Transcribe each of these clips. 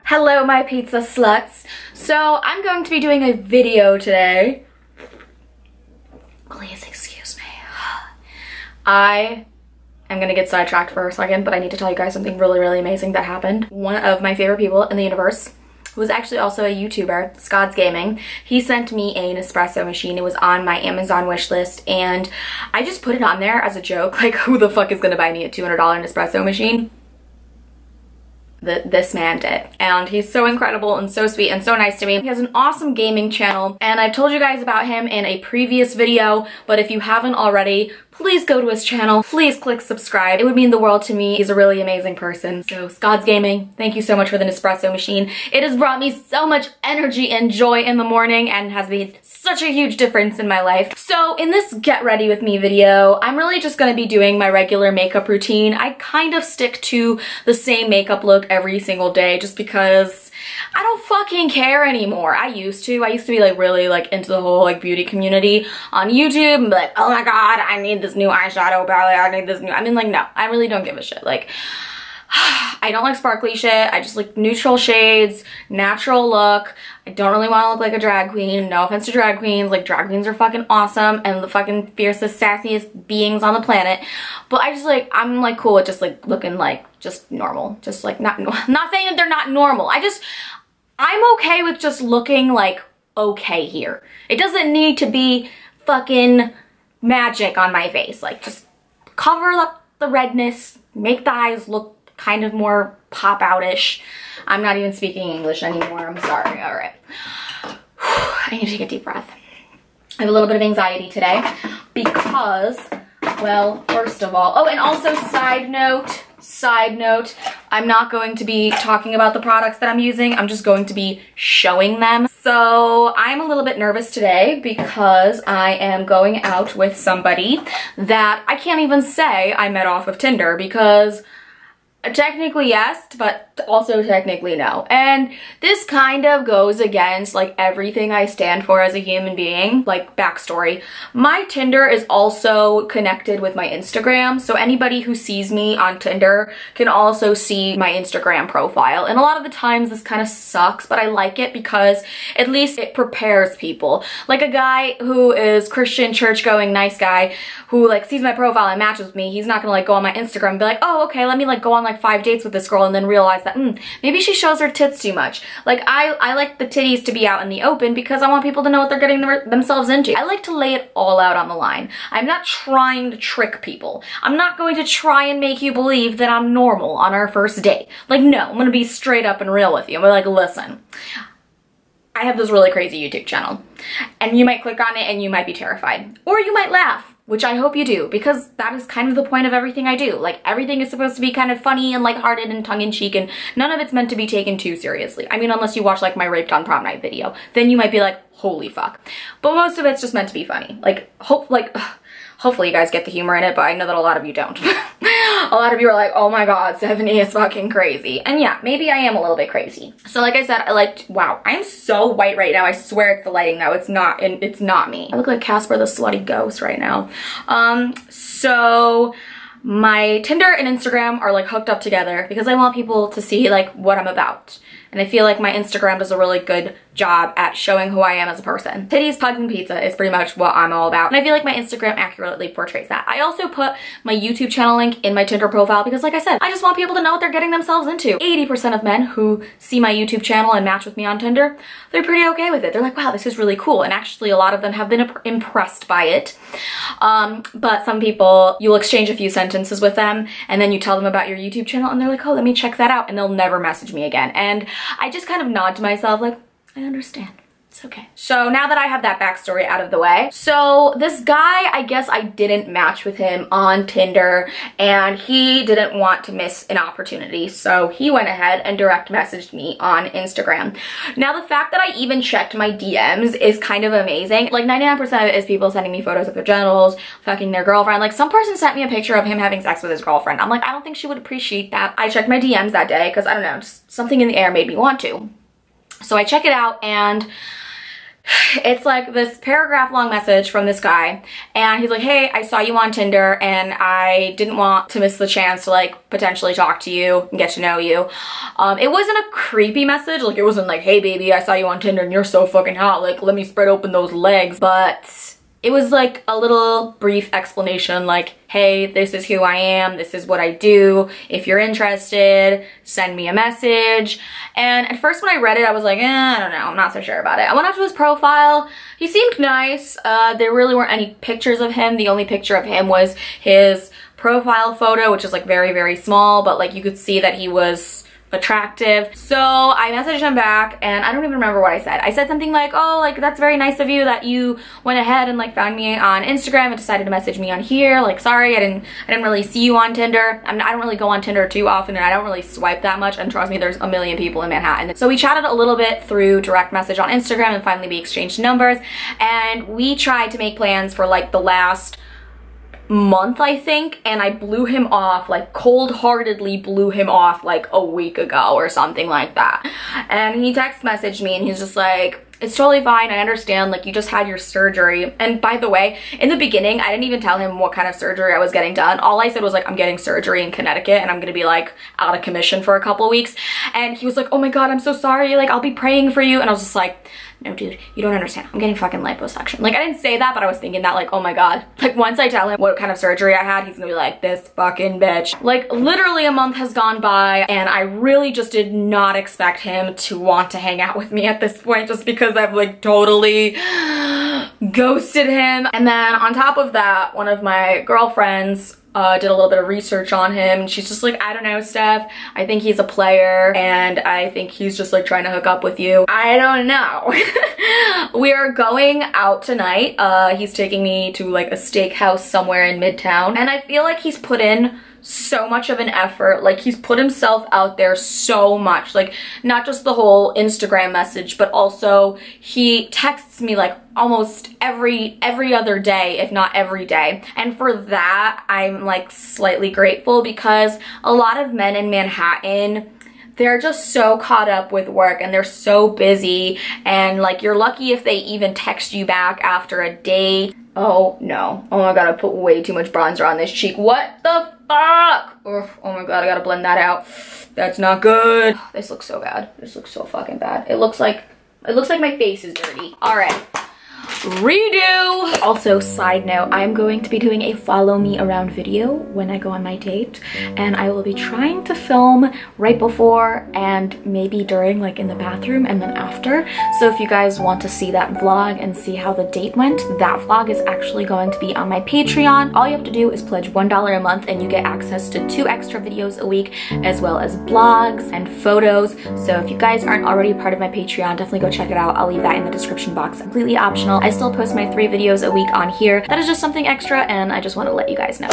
Hello, my pizza sluts. So I'm going to be doing a video today. Please excuse me. I am gonna get sidetracked for a second, but I need to tell you guys something really amazing that happened. One of my favorite people in the universe, who was actually also a YouTuber, Scott's Gaming, he sent me an espresso machine. It was on my Amazon wish list, and I just put it on there as a joke. Like, who the fuck is gonna buy me a $200 espresso machine? This man did, and he's so incredible and so sweet and so nice to me. He has an awesome gaming channel, and I've told you guys about him in a previous video, but if you haven't already, please go to his channel. Please click subscribe. It would mean the world to me. He's a really amazing person. So Scott's Gaming, thank you so much for the Nespresso machine. It has brought me so much energy and joy in the morning and has made such a huge difference in my life. So in this get ready with me video, I'm really just gonna be doing my regular makeup routine. I kind of stick to the same makeup look every single day just because I don't fucking care anymore. I used to be like really like into the whole like beauty community on YouTube and be like, oh my god, I need this new eyeshadow palette, I need this new, I mean, like, no, I really don't give a shit. Like, I don't like sparkly shit. I just like neutral shades, natural look. I don't really want to look like a drag queen. No offense to drag queens. Like, drag queens are fucking awesome and the fucking fiercest, sassiest beings on the planet. But I just like, I'm like cool with just like looking like just normal. Just like not saying that they're not normal. I'm okay with just looking like okay here. It doesn't need to be fucking magic on my face. Like, just cover up the redness, make the eyes look kind of more pop out-ish. I'm not even speaking English anymore, I'm sorry. All right. I need to take a deep breath. I have a little bit of anxiety today because, well, first of all, oh, and also side note, I'm not going to be talking about the products that I'm using. I'm just going to be showing them. So I'm a little bit nervous today because I am going out with somebody that I can't even say I met off of Tinder, because technically yes, but also technically no. And this kind of goes against like everything I stand for as a human being. Like, backstory, my Tinder is also connected with my Instagram, so anybody who sees me on Tinder can also see my Instagram profile. And a lot of the times this kind of sucks, but I like it because at least it prepares people. Like, a guy who is Christian, church-going, nice guy who like sees my profile and matches with me, he's not gonna like go on my Instagram and be like, oh, okay, let me like go on like 5 dates with this girl and then realize that maybe she shows her tits too much. Like, I like the titties to be out in the open because I want people to know what they're getting themselves into. I like to lay it all out on the line. I'm not trying to trick people. I'm not going to try and make you believe that I'm normal on our first date. Like, no, I'm gonna be straight up and real with you. I'm like, listen, I have this really crazy YouTube channel and you might click on it and you might be terrified, or you might laugh, which I hope you do, because that is kind of the point of everything I do. Like, everything is supposed to be kind of funny and lighthearted and tongue-in-cheek, and none of it's meant to be taken too seriously. I mean, unless you watch like my Raped on Prom Night video, then you might be like, holy fuck. But most of it's just meant to be funny. Like, hopefully you guys get the humor in it, but I know that a lot of you don't. A lot of you are like, oh my god, Stephanie is fucking crazy. And yeah, maybe I am a little bit crazy. So like I said, wow, I'm so white right now. I swear it's the lighting though. It's not me. I look like Casper the Slutty Ghost right now. So my Tinder and Instagram are like hooked up together because I want people to see like what I'm about. And I feel like my Instagram does a really good job at showing who I am as a person. Titties, pugs, and pizza is pretty much what I'm all about. And I feel like my Instagram accurately portrays that. I also put my YouTube channel link in my Tinder profile because, like I said, I just want people to know what they're getting themselves into. 80% of men who see my YouTube channel and match with me on Tinder, they're pretty okay with it. They're like, wow, this is really cool. And actually a lot of them have been impressed by it. But some people, you'll exchange a few sentences with them and then you tell them about your YouTube channel and they're like, oh, let me check that out. And they'll never message me again. And I just kind of nod to myself like, I understand. It's okay. So now that I have that backstory out of the way, so this guy, I guess I didn't match with him on Tinder and he didn't want to miss an opportunity, so he went ahead and direct messaged me on Instagram. Now the fact that I even checked my DMs is kind of amazing. Like 99% of it is people sending me photos of their genitals, fucking their girlfriend. Like, some person sent me a picture of him having sex with his girlfriend. I'm like, I don't think she would appreciate that. I checked my DMs that day because, I don't know, just something in the air made me want to. So I check it out and It's like this paragraph long message from this guy, and he's like, hey, I saw you on Tinder and I didn't want to miss the chance to like potentially talk to you and get to know you. It wasn't a creepy message, like it wasn't like, hey baby, I saw you on Tinder and you're so fucking hot, like let me spread open those legs, but it was like a little brief explanation like, hey, this is who I am, this is what I do, if you're interested, send me a message. And at first when I read it, I was like, I don't know, I'm not so sure about it. I went up to his profile, he seemed nice, there really weren't any pictures of him, the only picture of him was his profile photo, which is like very, very small, but like you could see that he was attractive. So I messaged him back and I don't even remember what I said. I said something like, oh, like that's very nice of you that you went ahead and like found me on Instagram and decided to message me on here. Like, sorry, I didn't really see you on Tinder. I don't really go on Tinder too often and I don't really swipe that much, and trust me, there's a million people in Manhattan. So we chatted a little bit through direct message on Instagram and finally we exchanged numbers, and we tried to make plans for like the last month, I think, and I blew him off, like cold-heartedly blew him off like a week ago or something like that. And he text messaged me and he's just like, it's totally fine, I understand, like you just had your surgery. And by the way, in the beginning, I didn't even tell him what kind of surgery I was getting done. All I said was like, I'm getting surgery in Connecticut and I'm gonna be like out of commission for a couple weeks. And he was like, oh my god, I'm so sorry, like I'll be praying for you. And I was just like, no dude, you don't understand, I'm getting fucking liposuction. Like I didn't say that, but I was thinking that like, oh my god, like once I tell him what kind of surgery I had, he's gonna be like, this fucking bitch. Like literally a month has gone by and I really just did not expect him to want to hang out with me at this point, just because I've like totally ghosted him. And then on top of that, one of my girlfriends did a little bit of research on him and she's just like, I don't know, Steph, I think he's a player and I think he's just like trying to hook up with you. I don't know. We are going out tonight. He's taking me to like a steakhouse somewhere in Midtown, and I feel like he's put in so much of an effort. Like he's put himself out there so much, like not just the whole Instagram message, but also he texts me like almost every other day, if not every day. And for that, I'm like slightly grateful, because a lot of men in Manhattan, they're just so caught up with work and they're so busy, and like you're lucky if they even text you back after a date. Oh no, oh my god, I put way too much bronzer on this cheek. What the fuck? Ugh, oh my god, I gotta blend that out. That's not good. This looks so bad. This looks so fucking bad. It looks like my face is dirty. All right. Redo! Also, side note, I'm going to be doing a follow me around video when I go on my date, and I will be trying to film right before and maybe during, like in the bathroom, and then after. So if you guys want to see that vlog and see how the date went, that vlog is actually going to be on my Patreon. All you have to do is pledge $1 a month and you get access to 2 extra videos a week, as well as blogs and photos. So if you guys aren't already part of my Patreon, definitely go check it out. I'll leave that in the description box. Completely optional. I still post my 3 videos a week on here. That is just something extra, and I just want to let you guys know.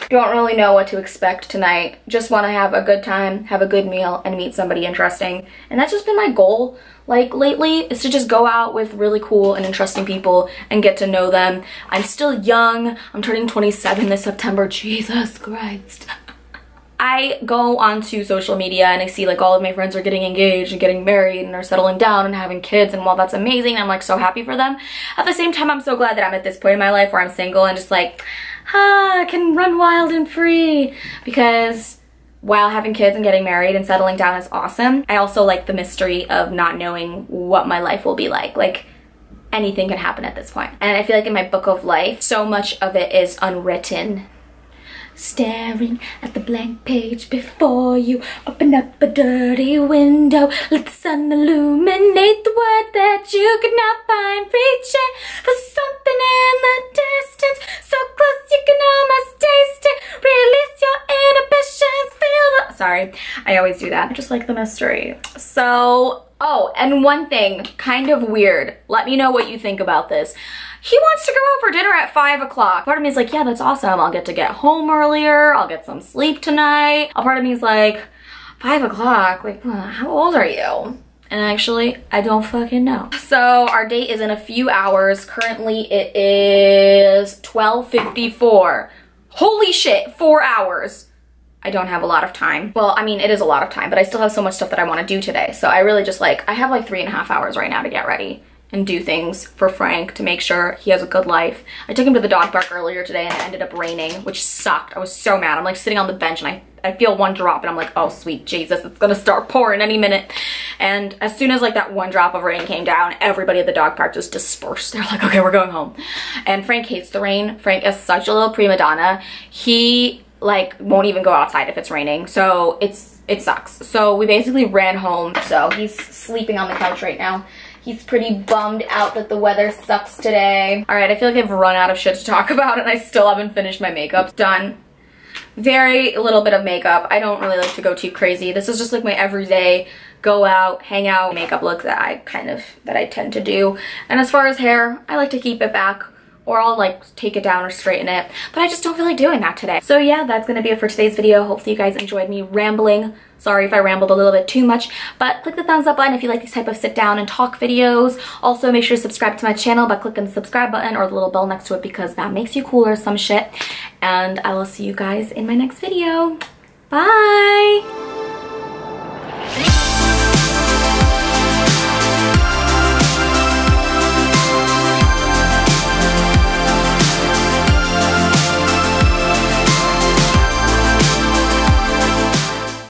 Don't really know what to expect tonight. Just want to have a good time, have a good meal, and meet somebody interesting. And that's just been my goal, like lately, is to just go out with really cool and interesting people and get to know them. I'm still young. I'm turning 27 this September. Jesus Christ. I go onto social media and I see like all of my friends are getting engaged and getting married and are settling down and having kids, and while that's amazing, I'm like so happy for them, at the same time I'm so glad that I'm at this point in my life where I'm single and just like, I can run wild and free. Because while having kids and getting married and settling down is awesome, I also like the mystery of not knowing what my life will be like. Like anything can happen at this point. And I feel like in my book of life, so much of it is unwritten. Staring at the blank page before you, open up a dirty window, let the sun illuminate the word that you could not find. Reaching for something in the distance, so close you can almost taste it. Release your inhibitions, feel the... Sorry, I always do that. I just like the mystery. So, oh, and one thing, kind of weird. Let me know what you think about this. He wants to go out for dinner at 5 o'clock. Part of me is like, yeah, that's awesome. I'll get to get home earlier. I'll get some sleep tonight. A part of me is like, 5 o'clock? Like, how old are you? And actually, I don't fucking know. So our date is in a few hours. Currently, it is 12:54. Holy shit, 4 hours. I don't have a lot of time. Well, I mean, it is a lot of time, but I still have so much stuff that I want to do today. So I really just like, I have like 3.5 hours right now to get ready and do things for Frank to make sure he has a good life. I took him to the dog park earlier today and it ended up raining, which sucked. I was so mad. I'm like sitting on the bench and I feel one drop and I'm like, oh sweet Jesus, it's gonna start pouring any minute. And as soon as like that one drop of rain came down, everybody at the dog park just dispersed. They're like, okay, we're going home. And Frank hates the rain. Frank is such a little prima donna. He like won't even go outside if it's raining, so it sucks. So we basically ran home. So he's sleeping on the couch right now. He's pretty bummed out that the weather sucks today. All right, I feel like I've run out of shit to talk about and I still haven't finished my makeup. Done. Very little bit of makeup. I don't really like to go too crazy. This is just like my everyday go out, hang out makeup look that I tend to do. And as far as hair, I like to keep it back, or I'll like take it down or straighten it, but I just don't feel like doing that today. So yeah, that's gonna be it for today's video. Hopefully you guys enjoyed me rambling. Sorry if I rambled a little bit too much, but click the thumbs up button if you like these type of sit down and talk videos. Also make sure to subscribe to my channel by clicking the subscribe button or the little bell next to it, because that makes you cooler some shit. And I will see you guys in my next video. Bye!